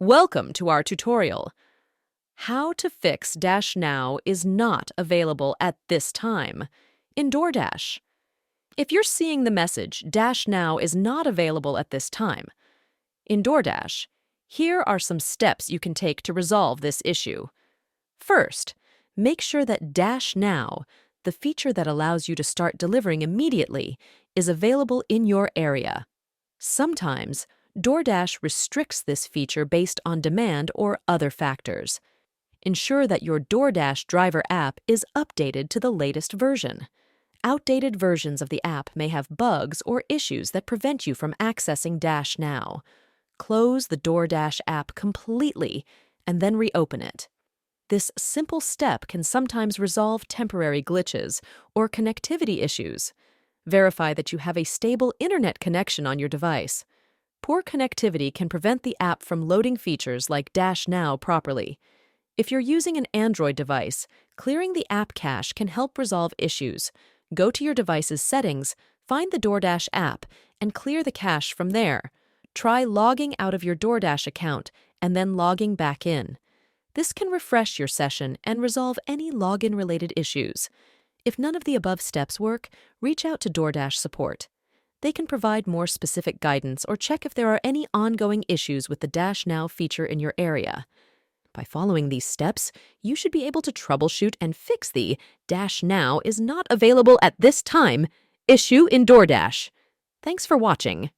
Welcome to our tutorial. How to fix Dash Now is not available at this time in DoorDash. If you're seeing the message, Dash Now is not available at this time in DoorDash, here are some steps you can take to resolve this issue. First, make sure that Dash Now, the feature that allows you to start delivering immediately, is available in your area. Sometimes, DoorDash restricts this feature based on demand or other factors. Ensure that your DoorDash driver app is updated to the latest version. Outdated versions of the app may have bugs or issues that prevent you from accessing Dash Now. Close the DoorDash app completely and then reopen it. This simple step can sometimes resolve temporary glitches or connectivity issues. Verify that you have a stable internet connection on your device. Poor connectivity can prevent the app from loading features like Dash Now properly. If you're using an Android device, clearing the app cache can help resolve issues. Go to your device's settings, find the DoorDash app, and clear the cache from there. Try logging out of your DoorDash account and then logging back in. This can refresh your session and resolve any login-related issues. If none of the above steps work, reach out to DoorDash support. They can provide more specific guidance or check if there are any ongoing issues with the Dash Now feature in your area. By following these steps, you should be able to troubleshoot and fix the Dash Now is not available at this time issue in DoorDash. Thanks for watching.